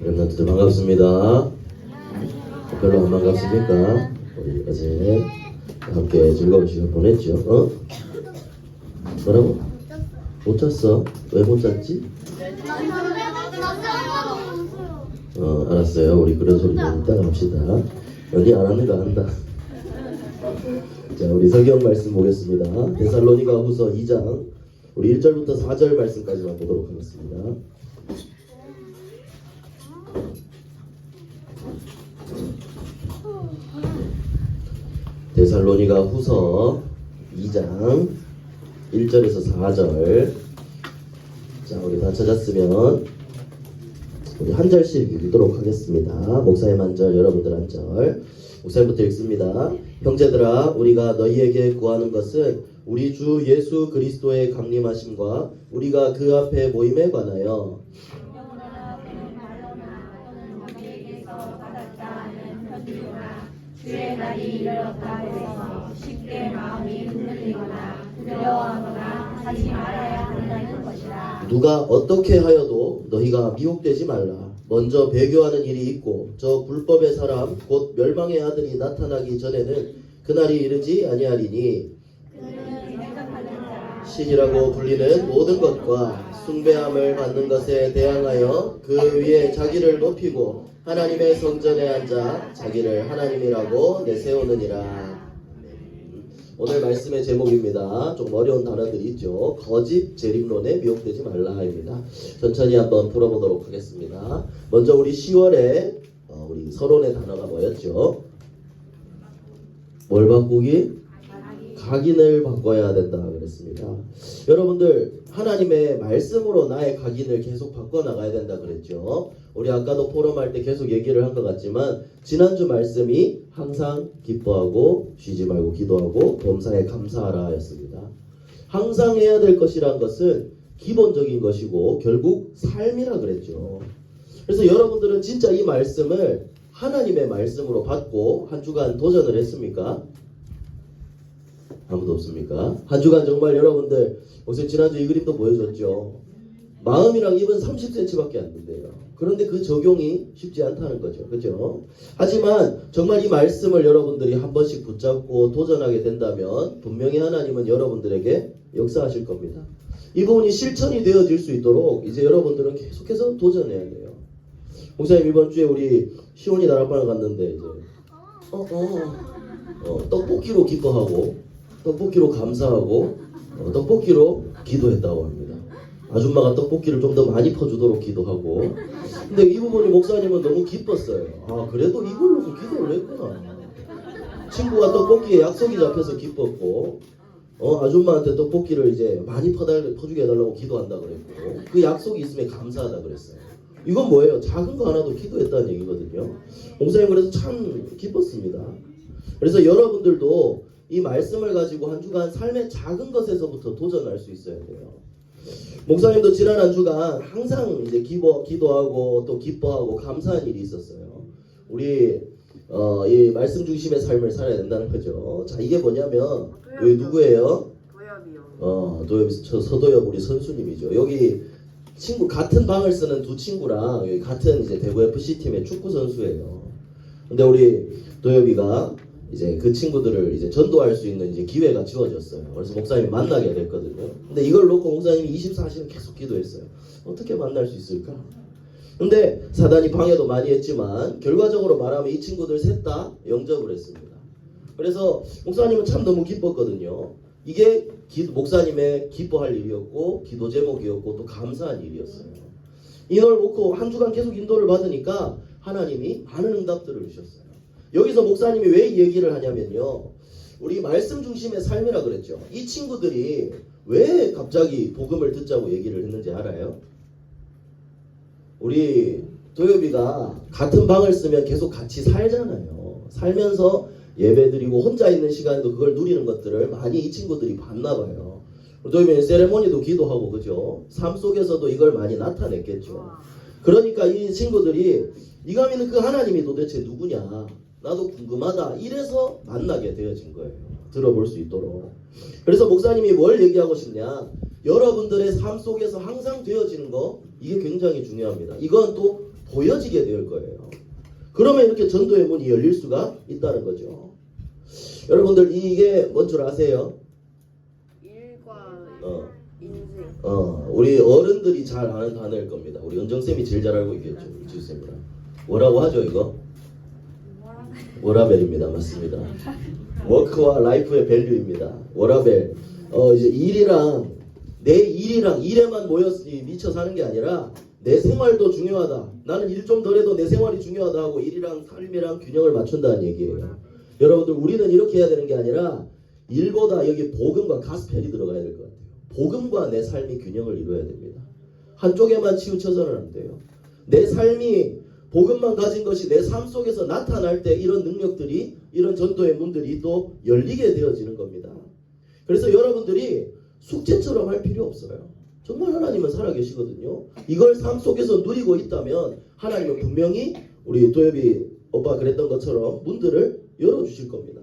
랩런트들 반갑습니다. 별로 안 반갑습니까? 우리 어제 함께 즐거운 시간 보냈죠? 뭐라고? 못 잤어? 왜 못 잤지? 알았어요. 우리 그런 소리 좀 이따가 합시다. 어디 안 하는 거 안다. 자, 우리 성경 말씀 보겠습니다. 데살로니가 후서 2장 우리 1절부터 4절 말씀까지만 보도록 하겠습니다. 데살로니가 후서 2장 1절에서 4절. 자, 우리 다 찾았으면 우리 한 절씩 읽도록 하겠습니다. 목사님 한 절, 여러분들 한 절. 목사님부터 읽습니다. 형제들아, 우리가 너희에게 구하는 것은 우리 주 예수 그리스도의 강림하심과 우리가 그 앞에 모임에 관하여 주의 날이 이르렀다 해서 쉽게 마음이 흔들리거나 두려워하거나 하지 말아야 한다는 것이라. 누가 어떻게 하여도 너희가 미혹되지 말라. 먼저 배교하는 일이 있고 저 불법의 사람 곧 멸망의 아들이 나타나기 전에는 그날이 이르지 아니하리니 신이라고 불리는 모든 것과 숭배함을 받는 것에 대항하여 그 위에 자기를 높이고 하나님의 성전에 앉아 자기를 하나님이라고 내세우느니라. 오늘 말씀의 제목입니다. 좀 어려운 단어들이 있죠. 거짓 재림론에 미혹되지 말라입니다. 천천히 한번 풀어보도록 하겠습니다. 먼저 우리 10월에 우리 서론의 단어가 뭐였죠? 뭘 바꾸기? 각인을 바꿔야 된다 그랬습니다. 여러분들, 하나님의 말씀으로 나의 각인을 계속 바꿔나가야 된다 그랬죠. 우리 아까도 포럼할 때 계속 얘기를 한 것 같지만 지난주 말씀이 항상 기뻐하고 쉬지 말고 기도하고 범사에 감사하라 였습니다. 항상 해야 될 것이란 것은 기본적인 것이고 결국 삶이라 그랬죠. 그래서 여러분들은 진짜 이 말씀을 하나님의 말씀으로 받고 한 주간 도전을 했습니까? 아무도 없습니까? 한 주간 정말 여러분들 목사님 지난주 이 그림도 보여줬죠. 마음이랑 입은 30cm밖에 안 된대요. 그런데 그 적용이 쉽지 않다는 거죠. 그죠? 하지만 정말 이 말씀을 여러분들이 한 번씩 붙잡고 도전하게 된다면 분명히 하나님은 여러분들에게 역사하실 겁니다. 이 부분이 실천이 되어질 수 있도록 이제 여러분들은 계속해서 도전해야 돼요. 목사님 이번 주에 우리 시온이 다락방을 갔는데 이제 떡볶이로 기뻐하고 떡볶이로 감사하고 떡볶이로 기도했다고 합니다. 아줌마가 떡볶이를 좀 더 많이 퍼주도록 기도하고. 근데 이 부분이 목사님은 너무 기뻤어요. 아, 그래도 이걸 놓고 기도를 했구나. 친구가 떡볶이에 약속이 잡혀서 기뻤고 아줌마한테 떡볶이를 이제 많이 퍼주게 해달라고 기도한다 그랬고 그 약속이 있으면 감사하다 그랬어요. 이건 뭐예요? 작은 거 하나도 기도했다는 얘기거든요. 목사님 그래서 참 기뻤습니다. 그래서 여러분들도 이 말씀을 가지고 한 주간 삶의 작은 것에서부터 도전할 수 있어야 돼요. 목사님도 지난 한 주간 항상 이제 기도하고 또 기뻐하고 감사한 일이 있었어요. 우리 이 말씀 중심의 삶을 살아야 된다는 거죠. 자, 이게 뭐냐면 여기 누구예요? 도엽이요. 도엽이 서도엽 우리 선수님이죠. 여기 친구 같은 방을 쓰는 두 친구랑 여기 같은 이제 대구 FC 팀의 축구 선수예요. 근데 우리 도엽이가 이제 그 친구들을 이제 전도할 수 있는 이제 기회가 주어졌어요. 그래서 목사님이 만나게 됐거든요. 근데 이걸 놓고 목사님이 24시간 계속 기도했어요. 어떻게 만날 수 있을까? 근데 사단이 방해도 많이 했지만 결과적으로 말하면 이 친구들 셋 다 영접을 했습니다. 그래서 목사님은 참 너무 기뻤거든요. 이게 목사님의 기뻐할 일이었고 기도 제목이었고 또 감사한 일이었어요. 이걸 놓고 한 주간 계속 인도를 받으니까 하나님이 많은 응답들을 주셨어요. 여기서 목사님이 왜 이 얘기를 하냐면요. 우리 말씀 중심의 삶이라 그랬죠. 이 친구들이 왜 갑자기 복음을 듣자고 얘기를 했는지 알아요? 우리 도엽이가 같은 방을 쓰면 계속 같이 살잖아요. 살면서 예배드리고 혼자 있는 시간에도 그걸 누리는 것들을 많이 이 친구들이 봤나 봐요. 도엽이는 세레모니도 기도하고 그죠? 삶 속에서도 이걸 많이 나타냈겠죠. 그러니까 이 친구들이 이가미는 그 하나님이 도대체 누구냐? 나도 궁금하다. 이래서 만나게 되어진 거예요. 들어볼 수 있도록. 그래서 목사님이 뭘 얘기하고 싶냐? 여러분들의 삶 속에서 항상 되어지는 거 이게 굉장히 중요합니다. 이건 또 보여지게 될 거예요. 그러면 이렇게 전도의 문이 열릴 수가 있다는 거죠. 여러분들 이게 뭔 줄 아세요? 일과 어. 인생. 우리 어른들이 잘 아는 단어일 겁니다. 우리 은정쌤이 제일 잘 알고 있겠죠. 지수쌤이랑. 뭐라고 하죠 이거? 워라벨입니다. 맞습니다. 워크와 라이프의 밸류입니다. 워라벨. 이제 일이랑 내 일이랑 일에만 모였으니 미쳐 사는 게 아니라 내 생활도 중요하다. 나는 일 좀 덜해도 내 생활이 중요하다 하고 일이랑 삶이랑 균형을 맞춘다는 얘기예요. 여러분들 우리는 이렇게 해야 되는 게 아니라 일보다 여기 복음과 가스펠이 들어가야 될 것 같아요. 복음과 내 삶이 균형을 이루어야 됩니다. 한쪽에만 치우쳐서는 안 돼요. 내 삶이 복음만 가진 것이 내 삶 속에서 나타날 때 이런 능력들이 이런 전도의 문들이 또 열리게 되어지는 겁니다. 그래서 여러분들이 숙제처럼 할 필요 없어요. 정말 하나님은 살아계시거든요. 이걸 삶 속에서 누리고 있다면 하나님은 분명히 우리 도엽이 오빠 그랬던 것처럼 문들을 열어주실 겁니다.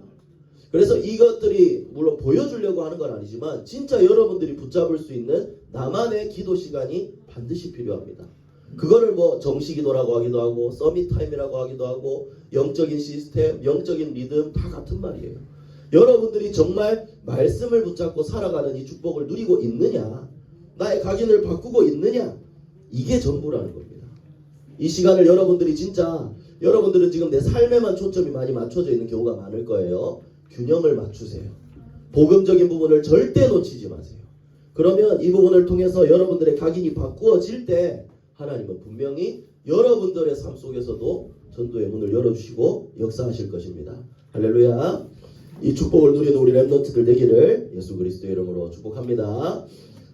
그래서 이것들이 물론 보여주려고 하는 건 아니지만 진짜 여러분들이 붙잡을 수 있는 나만의 기도 시간이 반드시 필요합니다. 그거를 뭐 정시기도라고 하기도 하고 서밋 타임이라고 하기도 하고 영적인 시스템, 영적인 리듬 다 같은 말이에요. 여러분들이 정말 말씀을 붙잡고 살아가는 이 축복을 누리고 있느냐, 나의 각인을 바꾸고 있느냐, 이게 전부라는 겁니다. 이 시간을 여러분들이 진짜 여러분들은 지금 내 삶에만 초점이 많이 맞춰져 있는 경우가 많을 거예요. 균형을 맞추세요. 복음적인 부분을 절대 놓치지 마세요. 그러면 이 부분을 통해서 여러분들의 각인이 바꾸어질 때 하나님은 분명히 여러분들의 삶 속에서도 전도의 문을 열어주시고 역사하실 것입니다. 할렐루야. 이 축복을 누리는 우리 렘넌트들 되기를 예수 그리스도의 이름으로 축복합니다.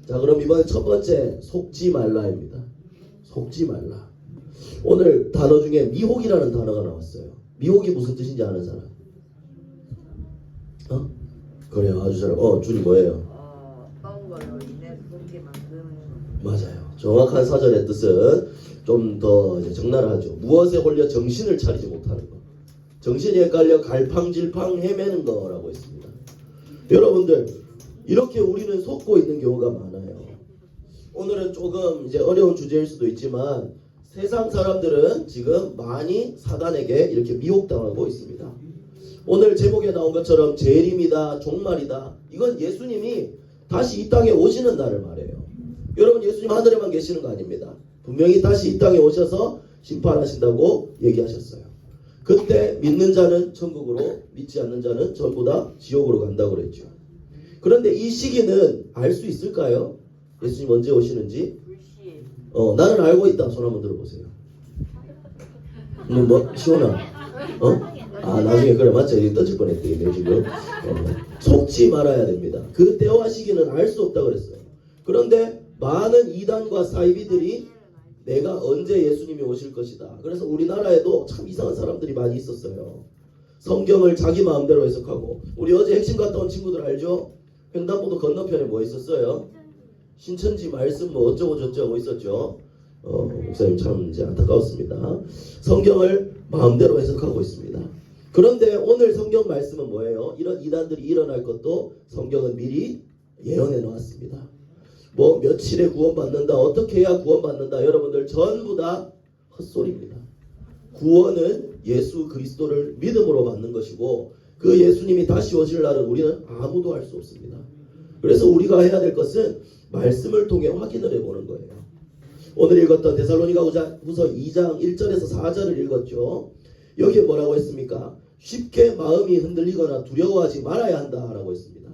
자, 그럼 이번에 첫 번째 속지 말라입니다. 속지 말라. 오늘 단어 중에 미혹이라는 단어가 나왔어요. 미혹이 무슨 뜻인지 아는 사람? 그래요. 아주 잘. 줄이 뭐예요? 어떤 걸로 인해 속게 만드는 거. 맞아요. 정확한 사전의 뜻은 좀 더 적나라하죠. 무엇에 홀려 정신을 차리지 못하는 것. 정신이 헷갈려 갈팡질팡 헤매는 거라고 했습니다. 여러분들 이렇게 우리는 속고 있는 경우가 많아요. 오늘은 조금 이제 어려운 주제일 수도 있지만 세상 사람들은 지금 많이 사단에게 이렇게 미혹당하고 있습니다. 오늘 제목에 나온 것처럼 재림이다, 종말이다. 이건 예수님이 다시 이 땅에 오시는 날을 말해요. 여러분 예수님 하늘에만 계시는 거 아닙니다. 분명히 다시 이 땅에 오셔서 심판하신다고 얘기하셨어요. 그때 믿는 자는 천국으로, 믿지 않는 자는 전부 다 지옥으로 간다고 그랬죠. 그런데 이 시기는 알 수 있을까요? 예수님 언제 오시는지? 불시에. 나는 알고 있다. 손 한번 들어보세요. 뭐 시원하? 나중에 그래 맞죠? 이거 떠질 뻔했대 지금. 속지 말아야 됩니다. 그 때와 시기는 알 수 없다 그랬어요. 그런데 많은 이단과 사이비들이 내가 언제 예수님이 오실 것이다. 그래서 우리나라에도 참 이상한 사람들이 많이 있었어요. 성경을 자기 마음대로 해석하고. 우리 어제 핵심 갔다 온 친구들 알죠? 횡단보도 건너편에 뭐 있었어요? 신천지 말씀 뭐 어쩌고 저쩌고 있었죠. 목사님 참 이제 안타까웠습니다. 성경을 마음대로 해석하고 있습니다. 그런데 오늘 성경 말씀은 뭐예요? 이런 이단들이 일어날 것도 성경은 미리 예언해 놓았습니다. 뭐 며칠에 구원받는다, 어떻게 해야 구원받는다, 여러분들 전부 다 헛소리입니다. 구원은 예수 그리스도를 믿음으로 받는 것이고 그 예수님이 다시 오실 날은 우리는 아무도 알 수 없습니다. 그래서 우리가 해야 될 것은 말씀을 통해 확인을 해보는 거예요. 오늘 읽었던 데살로니가 후서 2장 1절에서 4절을 읽었죠. 여기에 뭐라고 했습니까? 쉽게 마음이 흔들리거나 두려워하지 말아야 한다라고 했습니다.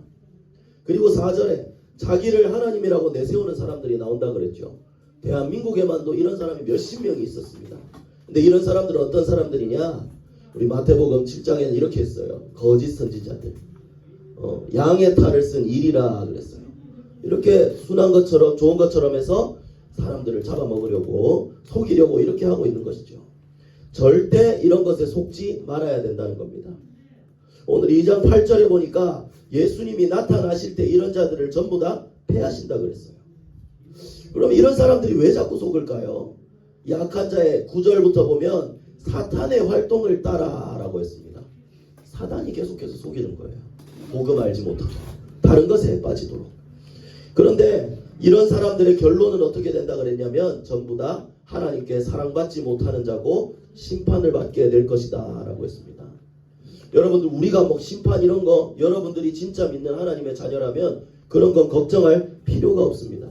그리고 4절에 자기를 하나님이라고 내세우는 사람들이 나온다 그랬죠. 대한민국에만도 이런 사람이 몇십 명이 있었습니다. 근데 이런 사람들은 어떤 사람들이냐? 우리 마태복음 7장에는 이렇게 했어요. 거짓 선지자들. 양의 탈을 쓴 일이라 그랬어요. 이렇게 순한 것처럼 좋은 것처럼 해서 사람들을 잡아먹으려고 속이려고 이렇게 하고 있는 것이죠. 절대 이런 것에 속지 말아야 된다는 겁니다. 오늘 2장 8절에 보니까 예수님이 나타나실 때 이런 자들을 전부 다 패하신다 그랬어요. 그럼 이런 사람들이 왜 자꾸 속을까요? 약한 자의 9절부터 보면 사탄의 활동을 따라라고 했습니다. 사단이 계속해서 속이는 거예요. 복음 알지 못하고 다른 것에 빠지도록. 그런데 이런 사람들의 결론은 어떻게 된다 그랬냐면 전부 다 하나님께 사랑받지 못하는 자고 심판을 받게 될 것이다 라고 했습니다. 여러분들 우리가 뭐 심판 이런 거 여러분들이 진짜 믿는 하나님의 자녀라면 그런 건 걱정할 필요가 없습니다.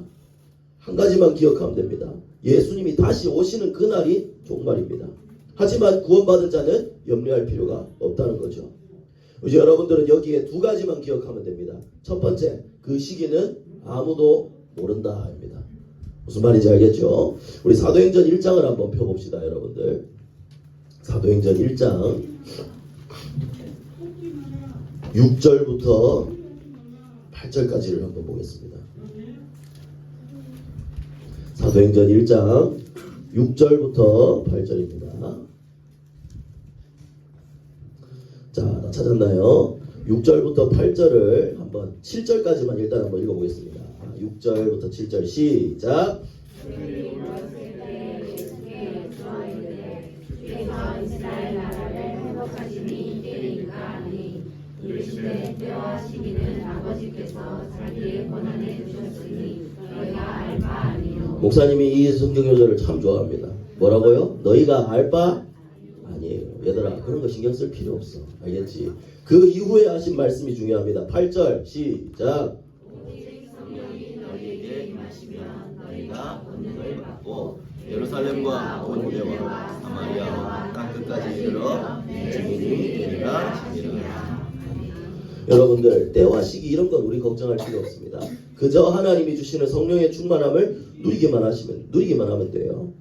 한 가지만 기억하면 됩니다. 예수님이 다시 오시는 그날이 종말입니다. 하지만 구원받은 자는 염려할 필요가 없다는 거죠. 이제 여러분들은 여기에 두 가지만 기억하면 됩니다. 첫 번째, 그 시기는 아무도 모른다 입니다. 무슨 말인지 알겠죠? 우리 사도행전 1장을 한번 펴봅시다 여러분들. 사도행전 1장 6절부터 8절까지를 한번 보겠습니다. 사도행전 1장 6절부터 8절입니다. 자, 다 찾았나요? 6절부터 8절을 한번 7절까지만 일단 한번 읽어보겠습니다. 6절부터 7절 시작. 이스라엘 나라를 회복하심이 이때니까 이르시되 때와 시기는 아버지께서 자기의 권한에 두셨으니 너희가 알 바 아니요. 목사님이 이 성경 요절을 참 좋아합니다. 뭐라고요? 너희가 알 바 아니에요. 얘들아 그런 거 신경 쓸 필요 없어. 알겠지? 그 이후에 하신 말씀이 중요합니다. 8절 시작. 오직 성령이 너희에게 임하시면 너희가 본능을 받고 예루살렘과 온 유대와 사마리아와 땅 끝까지 이르러 증인이 되리라 하시니라. 여러분들 때와 시기 이런 건 우리 걱정할 필요 없습니다. 그저 하나님이 주시는 성령의 충만함을 누리기만 하면 돼요.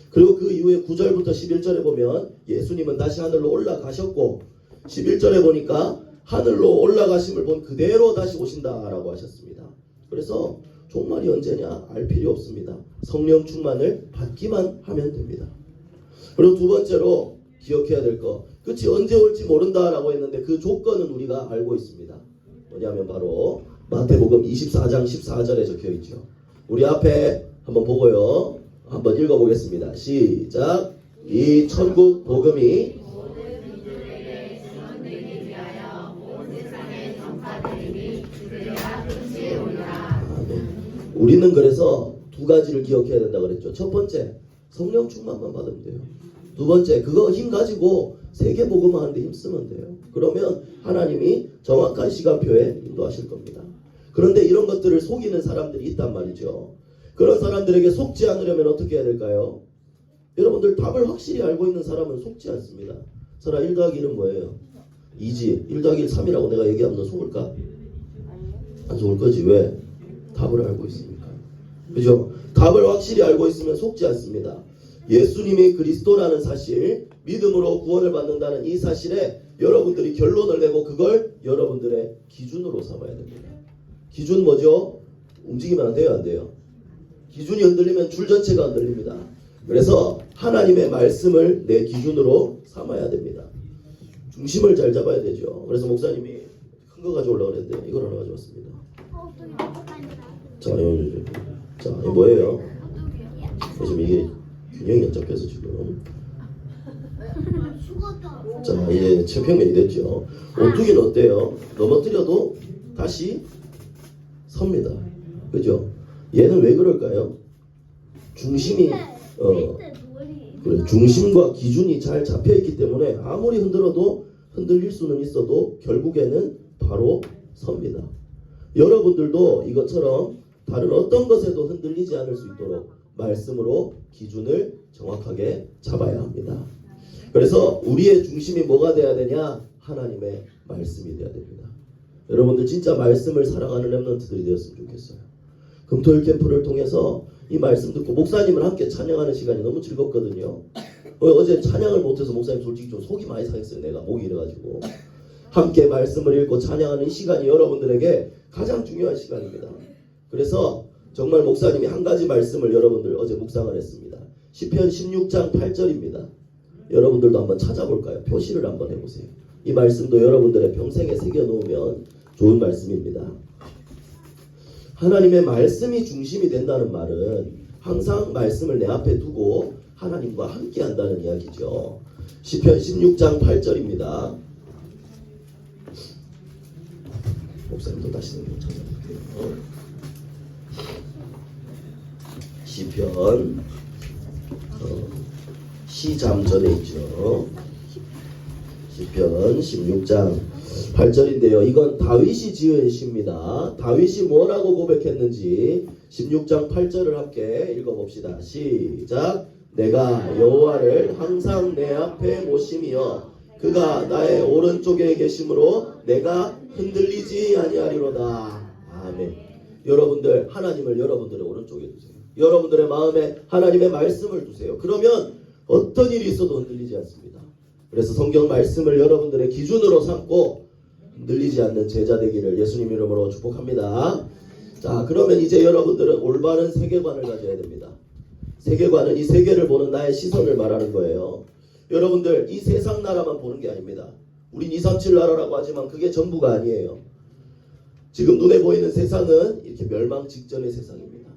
그리고 그 이후에 9절부터 11절에 보면 예수님은 다시 하늘로 올라가셨고 11절에 보니까 하늘로 올라가심을 본 그대로 다시 오신다라고 하셨습니다. 그래서 종말이 언제냐 알 필요 없습니다. 성령 충만을 받기만 하면 됩니다. 그리고 두 번째로 기억해야 될 거, 끝이 언제 올지 모른다라고 했는데 그 조건은 우리가 알고 있습니다. 뭐냐면 바로 마태복음 24장 14절에 적혀있죠. 우리 앞에 한번 보고요. 한번 읽어보겠습니다. 시작. 이 천국 복음이 모든 이들에게 증언되기 위하여 온 세상에 전파되리니 그때가 끝이 오리라. 우리는 그래서 두 가지를 기억해야 된다고 그랬죠. 첫 번째, 성령 충만만 받으면 돼요. 두 번째, 그거 힘 가지고 세계 복음하는데 힘쓰면 돼요. 그러면 하나님이 정확한 시간표에 인도하실 겁니다. 그런데 이런 것들을 속이는 사람들이 있단 말이죠. 그런 사람들에게 속지 않으려면 어떻게 해야 될까요? 여러분들 답을 확실히 알고 있는 사람은 속지 않습니다. 설아 1 더하기 1은 뭐예요? 2지. 1 더하기 1 3이라고 내가 얘기하면 너 속을까? 안 속을 거지. 왜? 답을 알고 있으니까. 그죠? 답을 확실히 알고 있으면 속지 않습니다. 예수님이 그리스도라는 사실, 믿음으로 구원을 받는다는 이 사실에 여러분들이 결론을 내고 그걸 여러분들의 기준으로 삼아야 됩니다. 기준 뭐죠? 움직이면 안 돼요, 안 돼요? 기준이 흔들리면 줄 전체가 흔들립니다. 그래서 하나님의 말씀을 내 기준으로 삼아야 됩니다. 중심을 잘 잡아야 되죠. 그래서 목사님이 큰 거 가져오려고 했는데 이걸 하나 가져왔습니다. 자, 이거 뭐예요? 지금 이게 균형이 안 잡혀서 지금. 자, 이제 최평면이 됐죠. 오뚜기는 어때요? 넘어뜨려도 다시 섭니다. 그죠? 얘는 왜 그럴까요? 중심이 그래, 중심과 기준이 잘 잡혀 있기 때문에 아무리 흔들어도 흔들릴 수는 있어도 결국에는 바로 섭니다. 여러분들도 이것처럼 다른 어떤 것에도 흔들리지 않을 수 있도록 말씀으로 기준을 정확하게 잡아야 합니다. 그래서 우리의 중심이 뭐가 돼야 되냐? 하나님의 말씀이 돼야 됩니다. 여러분들 진짜 말씀을 사랑하는 렘넌트들이 되었으면 좋겠어요. 금토일 캠프를 통해서 이 말씀 듣고 목사님을 함께 찬양하는 시간이 너무 즐겁거든요. 어제 찬양을 못해서 목사님 솔직히 좀 속이 많이 상했어요. 내가 목이 이래가지고. 함께 말씀을 읽고 찬양하는 이 시간이 여러분들에게 가장 중요한 시간입니다. 그래서 정말 목사님이 한 가지 말씀을 여러분들 어제 묵상을 했습니다. 시편 16장 8절입니다. 여러분들도 한번 찾아볼까요? 표시를 한번 해보세요. 이 말씀도 여러분들의 평생에 새겨놓으면 좋은 말씀입니다. 하나님의 말씀이 중심이 된다는 말은 항상 말씀을 내 앞에 두고 하나님과 함께 한다는 이야기죠. 시편 16장 8절입니다. 목사님도 다시 한번 찾아볼게요. 시편 시잠전에 있죠. 시편 16장 8절인데요. 이건 다윗이 지은 시입니다. 다윗이 뭐라고 고백했는지 16장 8절을 함께 읽어봅시다. 시작. 내가 여호와를 항상 내 앞에 모심이여 그가 나의 오른쪽에 계심으로 내가 흔들리지 아니하리로다. 아멘. 여러분들 하나님을 여러분들의 오른쪽에 두세요. 여러분들의 마음에 하나님의 말씀을 두세요. 그러면 어떤 일이 있어도 흔들리지 않습니다. 그래서 성경 말씀을 여러분들의 기준으로 삼고 흔들리지 않는 제자 되기를 예수님 이름으로 축복합니다. 자, 그러면 이제 여러분들은 올바른 세계관을 가져야 됩니다. 세계관은 이 세계를 보는 나의 시선을 말하는 거예요. 여러분들 이 세상 나라만 보는 게 아닙니다. 우린 237 나라라고 하지만 그게 전부가 아니에요. 지금 눈에 보이는 세상은 이렇게 멸망 직전의 세상입니다.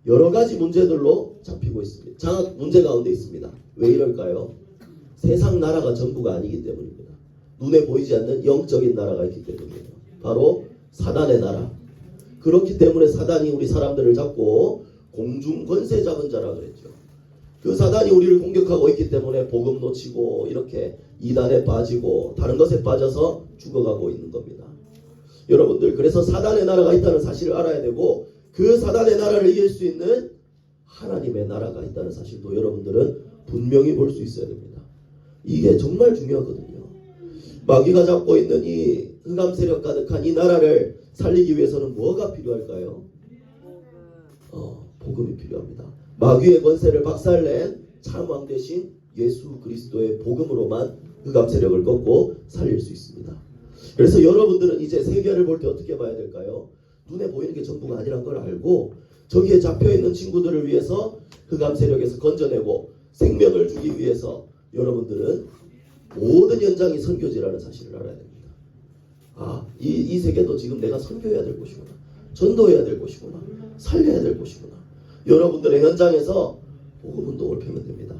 여러 가지 문제들로 잡히고 있습니다. 장악 문제 가운데 있습니다. 왜 이럴까요? 세상 나라가 전부가 아니기 때문입니다. 눈에 보이지 않는 영적인 나라가 있기 때문이에요. 바로 사단의 나라. 그렇기 때문에 사단이 우리 사람들을 잡고 공중 권세 잡은 자라 그랬죠. 그 사단이 우리를 공격하고 있기 때문에 복음 놓치고 이렇게 이단에 빠지고 다른 것에 빠져서 죽어가고 있는 겁니다. 여러분들 그래서 사단의 나라가 있다는 사실을 알아야 되고 그 사단의 나라를 이길 수 있는 하나님의 나라가 있다는 사실도 여러분들은 분명히 볼 수 있어야 됩니다. 이게 정말 중요하거든요. 마귀가 잡고 있는 이 흑암 세력 가득한 이 나라를 살리기 위해서는 뭐가 필요할까요? 복음이 필요합니다. 마귀의 권세를 박살낸 참왕 대신 예수 그리스도의 복음으로만 흑암 세력을 꺾고 살릴 수 있습니다. 그래서 여러분들은 이제 세계를 볼 때 어떻게 봐야 될까요? 눈에 보이는 게 전부가 아니란 걸 알고 저기에 잡혀있는 친구들을 위해서 흑암 세력에서 건져내고 생명을 주기 위해서 여러분들은 모든 현장이 선교지라는 사실을 알아야 됩니다. 이 세계도 지금 내가 선교해야 될 곳이구나. 전도해야 될 곳이구나. 살려야 될 곳이구나. 여러분들의 현장에서 복음 운동을 펴면 됩니다.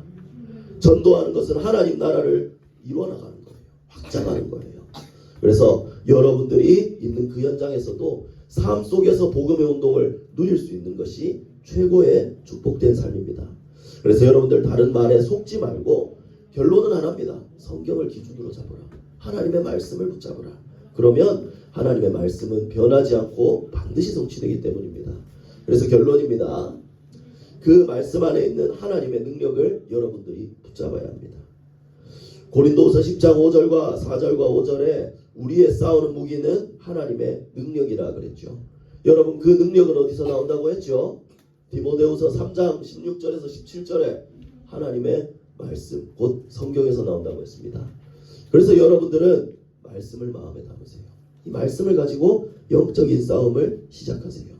전도하는 것은 하나님 나라를 이루어나가는 거예요. 확장하는 거예요. 그래서 여러분들이 있는 그 현장에서도 삶 속에서 복음의 운동을 누릴 수 있는 것이 최고의 축복된 삶입니다. 그래서 여러분들 다른 말에 속지 말고 결론은 하나입니다. 성경을 기준으로 잡으라. 하나님의 말씀을 붙잡으라. 그러면 하나님의 말씀은 변하지 않고 반드시 성취되기 때문입니다. 그래서 결론입니다. 그 말씀 안에 있는 하나님의 능력을 여러분들이 붙잡아야 합니다. 고린도후서 10장 5절과 4절과 5절에 우리의 싸우는 무기는 하나님의 능력이라 그랬죠. 여러분 그 능력은 어디서 나온다고 했죠? 디모데후서 3장 16절에서 17절에 하나님의 말씀 곧 성경에서 나온다고 했습니다. 그래서 여러분들은 말씀을 마음에 담으세요. 이 말씀을 가지고 영적인 싸움을 시작하세요.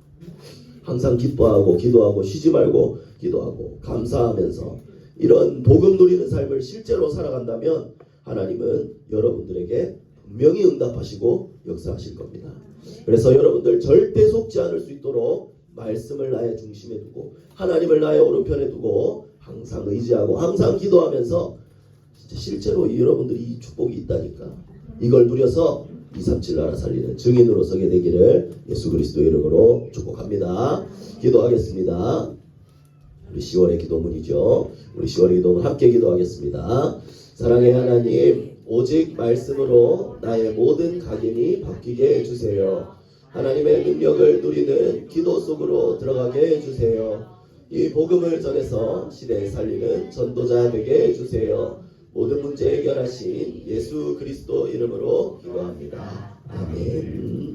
항상 기뻐하고 기도하고 쉬지 말고 기도하고 감사하면서 이런 복음 누리는 삶을 실제로 살아간다면 하나님은 여러분들에게 분명히 응답하시고 역사하실 겁니다. 그래서 여러분들 절대 속지 않을 수 있도록 말씀을 나의 중심에 두고 하나님을 나의 오른편에 두고 항상 의지하고 항상 기도하면서 진짜 실제로 여러분들이 이 축복이 있다니까 이걸 누려서 237 나라 살리는 증인으로 서게 되기를 예수 그리스도 이름으로 축복합니다. 기도하겠습니다. 우리 10월의 기도문이죠. 우리 10월의 기도문 함께 기도하겠습니다. 사랑의 하나님, 오직 말씀으로 나의 모든 각인이 바뀌게 해주세요. 하나님의 능력을 누리는 기도 속으로 들어가게 해주세요. 이 복음을 전해서 시대에 살리는 전도자 되게 해주세요. 모든 문제 해결하신 예수 그리스도 이름으로 기도합니다. 아멘.